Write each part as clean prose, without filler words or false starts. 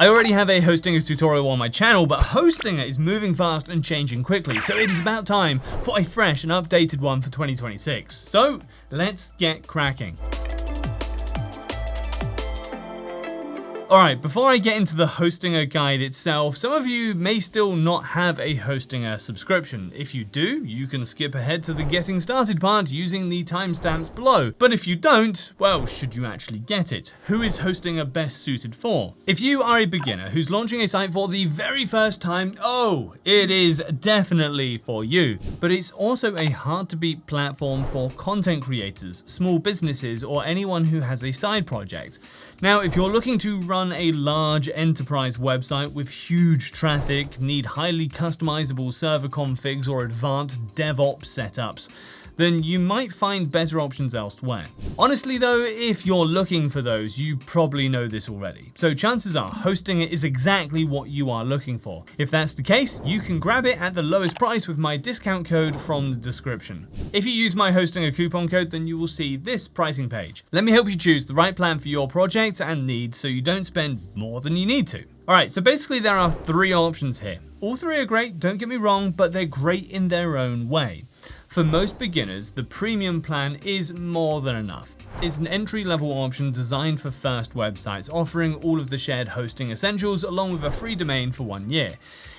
I already have a Hostinger tutorial on my channel, but Hostinger is moving fast and changing quickly, so it is about time for a fresh and updated one for 2026. So let's get cracking. Alright, before I get into the Hostinger guide itself, some of you may still not have a Hostinger subscription. If you do, you can skip ahead to the getting started part using the timestamps below. But if you don't, well, should you actually get it? Who is Hostinger best suited for? If you are a beginner who's launching a site for the very first time, oh, it is definitely for you. But it's also a hard to beat platform for content creators, small businesses, or anyone who has a side project. Now, if you're looking to run a large enterprise website with huge traffic, need highly customizable server configs or advanced DevOps setups, then you might find better options elsewhere. Honestly though, if you're looking for those, you probably know this already. So chances are Hostinger is exactly what you are looking for. If that's the case, you can grab it at the lowest price with my discount code from the description. If you use my Hostinger coupon code, then you will see this pricing page. Let me help you choose the right plan for your project and needs so you don't spend more than you need to. Alright, so basically there are three options here. All three are great, don't get me wrong, but they're great in their own way. For most beginners, the premium plan is more than enough. It's an entry-level option designed for first websites, offering all of the shared hosting essentials along with a free domain for 1 year.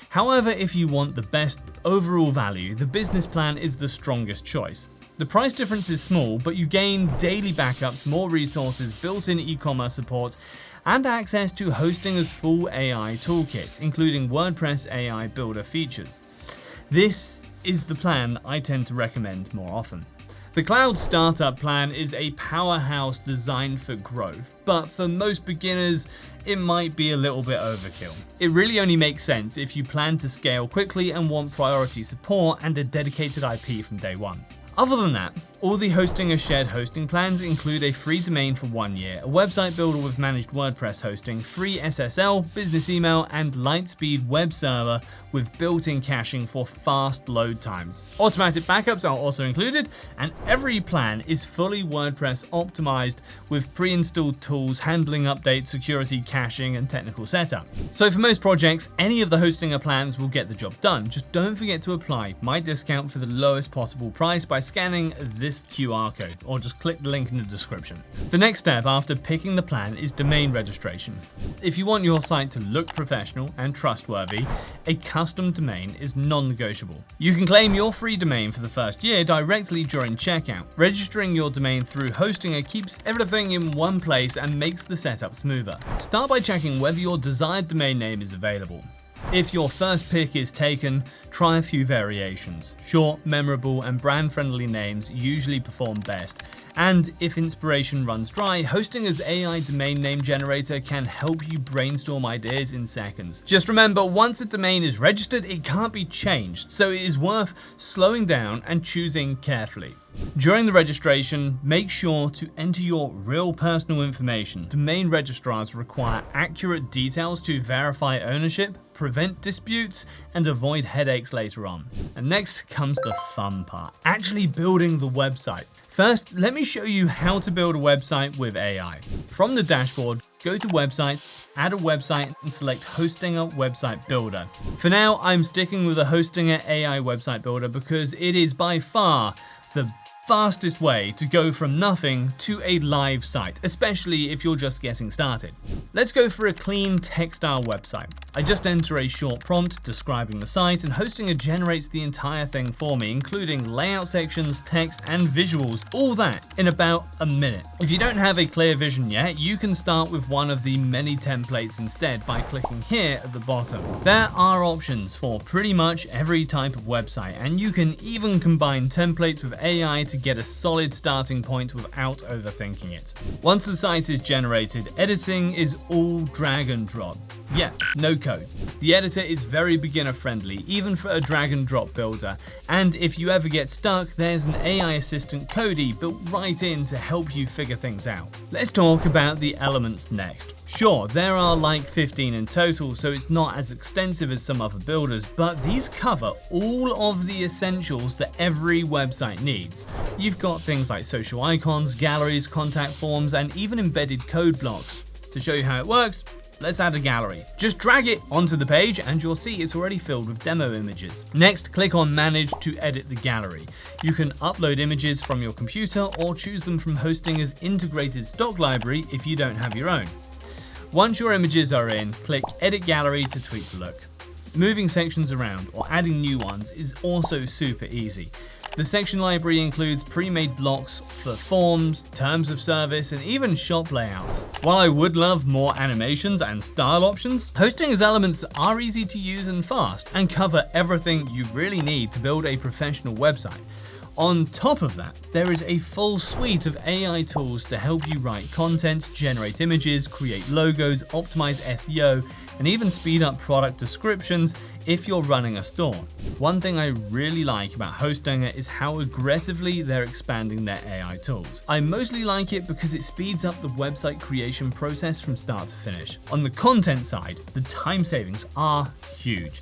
However, if you want the best overall value, the business plan is the strongest choice. The price difference is small, but you gain daily backups, more resources, built-in e-commerce support, and access to Hostinger's full AI toolkit, including WordPress AI builder features. This is the plan I tend to recommend more often. The Cloud Startup plan is a powerhouse designed for growth, but for most beginners, it might be a little bit overkill. It really only makes sense if you plan to scale quickly and want priority support and a dedicated IP from day one. Other than that, all the Hostinger shared hosting plans include a free domain for 1 year, a website builder with managed WordPress hosting, free SSL, business email, and Lightspeed web server with built-in caching for fast load times. Automatic backups are also included, and every plan is fully WordPress optimized with pre-installed tools handling updates, security, caching, and technical setup. So for most projects, any of the Hostinger plans will get the job done. Just don't forget to apply my discount for the lowest possible price by scanning this QR code, or just click the link in the description. The next step after picking the plan is domain registration. If you want your site to look professional and trustworthy, a custom domain is non-negotiable. You can claim your free domain for the first year directly during checkout. Registering your domain through Hostinger keeps everything in one place and makes the setup smoother. Start by checking whether your desired domain name is available. If your first pick is taken, try a few variations. Short, memorable, and brand-friendly names usually perform best. And if inspiration runs dry, Hostinger's AI domain name generator can help you brainstorm ideas in seconds. Just remember, once a domain is registered, it can't be changed, so it is worth slowing down and choosing carefully. During the registration, make sure to enter your real personal information. Domain registrars require accurate details to verify ownership, prevent disputes, and avoid headaches later on. And next comes the fun part, actually building the website. First, let me show you how to build a website with AI. From the dashboard, go to Websites, add a website, and select Hostinger Website Builder. For now, I'm sticking with the Hostinger AI Website Builder because it is by far the fastest way to go from nothing to a live site, especially if you're just getting started. Let's go for a clean text-style website. I just enter a short prompt describing the site, and Hostinger generates the entire thing for me, including layout sections, text, and visuals, all that in about a minute. If you don't have a clear vision yet, you can start with one of the many templates instead by clicking here at the bottom. There are options for pretty much every type of website, and you can even combine templates with AI to get a solid starting point without overthinking it. Once the site is generated, editing is all drag and drop. Yeah, no code. The editor is very beginner friendly, even for a drag and drop builder. And if you ever get stuck, there's an AI assistant Cody built right in to help you figure things out. Let's talk about the elements next. Sure, there are like 15 in total, so it's not as extensive as some other builders, but these cover all of the essentials that every website needs. You've got things like social icons, galleries, contact forms, and even embedded code blocks. To show you how it works, Let's add a gallery. Just drag it onto the page and you'll see it's already filled with demo images. Next, click on Manage to edit the gallery. You can upload images from your computer or choose them from Hostinger's integrated stock library if you don't have your own. Once your images are in, click Edit Gallery to tweak the look. Moving sections around or adding new ones is also super easy. The section library includes pre-made blocks for forms, terms of service, and even shop layouts. While I would love more animations and style options, Hostinger's elements are easy to use and fast, and cover everything you really need to build a professional website. On top of that, there is a full suite of AI tools to help you write content, generate images, create logos, optimize SEO, and even speed up product descriptions if you're running a store. One thing I really like about Hostinger is how aggressively they're expanding their AI tools. I mostly like it because it speeds up the website creation process from start to finish. On the content side, the time savings are huge.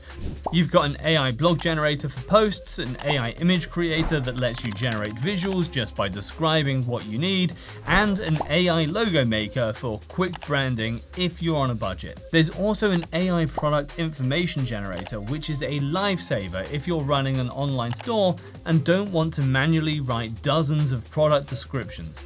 You've got an AI blog generator for posts, an AI image creator that lets you generate visuals just by describing what you need, and an AI logo maker for quick branding if you're on a budget. There's also an AI product information generator, which is a lifesaver if you're running an online store and don't want to manually write dozens of product descriptions.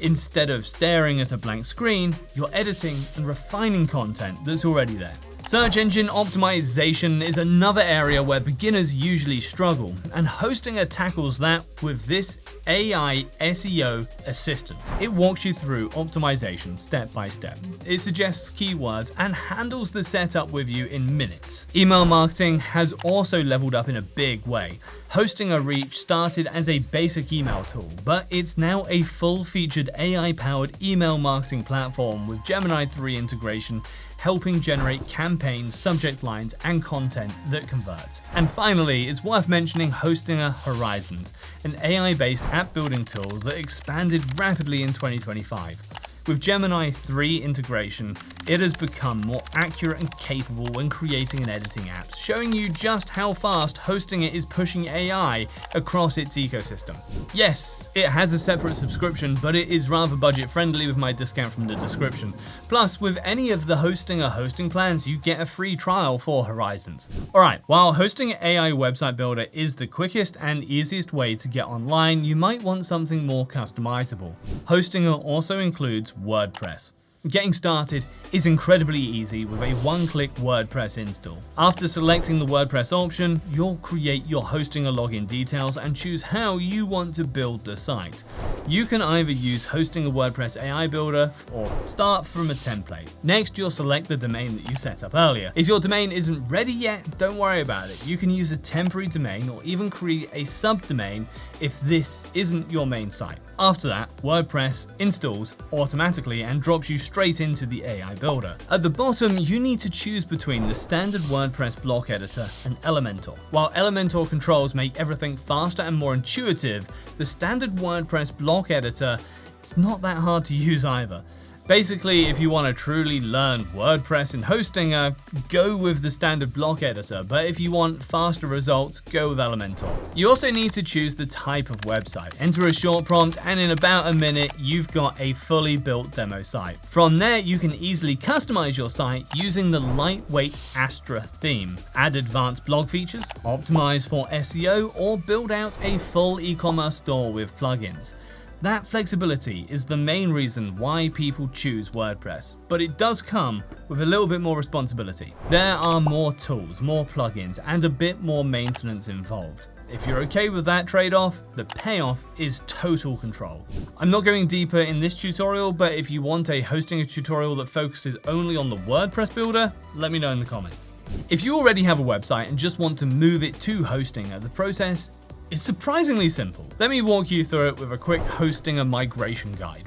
Instead of staring at a blank screen, you're editing and refining content that's already there. Search engine optimization is another area where beginners usually struggle, and Hostinger tackles that with this AI SEO assistant. It walks you through optimization step by step. It suggests keywords and handles the setup with you in minutes. Email marketing has also leveled up in a big way. Hostinger Reach started as a basic email tool, but it's now a full-featured AI-powered email marketing platform with Gemini 3 integration, helping generate campaigns, subject lines, and content that converts. And finally, it's worth mentioning Hostinger Horizons, an AI-based app building tool that expanded rapidly in 2025. With Gemini 3 integration, it has become more accurate and capable when creating and editing apps, showing you just how fast Hostinger is pushing AI across its ecosystem. Yes, it has a separate subscription, but it is rather budget friendly with my discount from the description. Plus, with any of the Hostinger hosting plans, you get a free trial for Horizons. Alright, while Hostinger AI Website Builder is the quickest and easiest way to get online, you might want something more customizable. Hostinger also includes WordPress. Getting started is incredibly easy with a one-click WordPress install. After selecting the WordPress option, you'll create your Hostinger login details and choose how you want to build the site. You can either use Hostinger WordPress AI Builder or start from a template. Next, you'll select the domain that you set up earlier. If your domain isn't ready yet, don't worry about it. You can use a temporary domain or even create a subdomain if this isn't your main site. After that, WordPress installs automatically and drops you straight into the AI Builder. At the bottom, you need to choose between the standard WordPress block editor and Elementor. While Elementor controls make everything faster and more intuitive, the standard WordPress block editor is not that hard to use either. Basically, if you want to truly learn WordPress and Hostinger, go with the standard block editor, but if you want faster results, go with Elementor. You also need to choose the type of website. Enter a short prompt, and in about a minute, you've got a fully built demo site. From there, you can easily customize your site using the lightweight Astra theme. Add advanced blog features, optimize for SEO, or build out a full e-commerce store with plugins. That flexibility is the main reason why people choose WordPress, but it does come with a little bit more responsibility. There are more tools, more plugins, and a bit more maintenance involved. If you're okay with that trade-off, the payoff is total control. I'm not going deeper in this tutorial, but if you want a Hostinger tutorial that focuses only on the WordPress builder, let me know in the comments. If you already have a website and just want to move it to Hostinger, the process is surprisingly simple. Let me walk you through it with a quick Hostinger migration guide.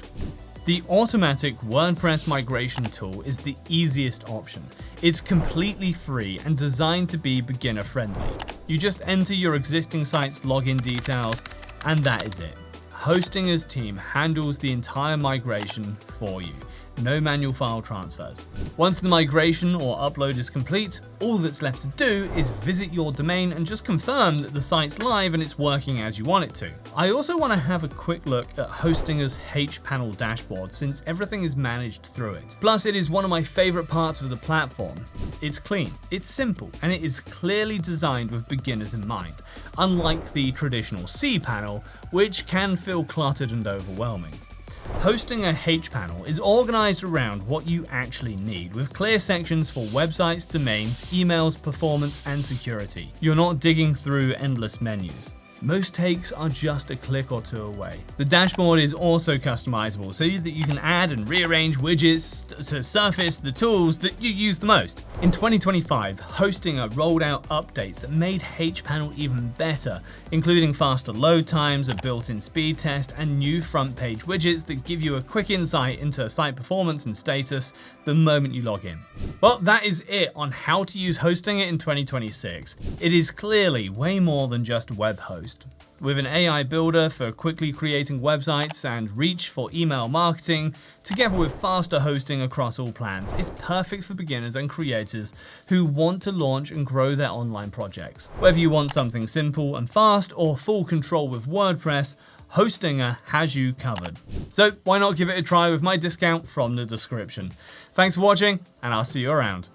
The automatic WordPress migration tool is the easiest option. It's completely free and designed to be beginner friendly. You just enter your existing site's login details, and that is it. Hostinger's team handles the entire migration for you. no manual file transfers. Once the migration or upload is complete, all that's left to do is visit your domain and just confirm that the site's live and it's working as you want it to. I also want to have a quick look at Hostinger's hPanel dashboard since everything is managed through it. Plus, it is one of my favorite parts of the platform. It's clean, it's simple, and it is clearly designed with beginners in mind, unlike the traditional cPanel, which can feel cluttered and overwhelming. Hostinger hPanel is organized around what you actually need, with clear sections for websites, domains, emails, performance, and security. You're not digging through endless menus. Most takes are just a click or two away. The dashboard is also customizable so that you can add and rearrange widgets to surface the tools that you use the most. In 2025, Hostinger rolled out updates that made hPanel even better, including faster load times, a built-in speed test, and new front page widgets that give you a quick insight into site performance and status the moment you log in. Well, that is it on how to use Hostinger in 2026. It is clearly way more than just a web host. With an AI builder for quickly creating websites and reach for email marketing, together with faster hosting across all plans, it's perfect for beginners and creators who want to launch and grow their online projects. Whether you want something simple and fast or full control with WordPress, Hostinger has you covered. So why not give it a try with my discount from the description. Thanks for watching, and I'll see you around.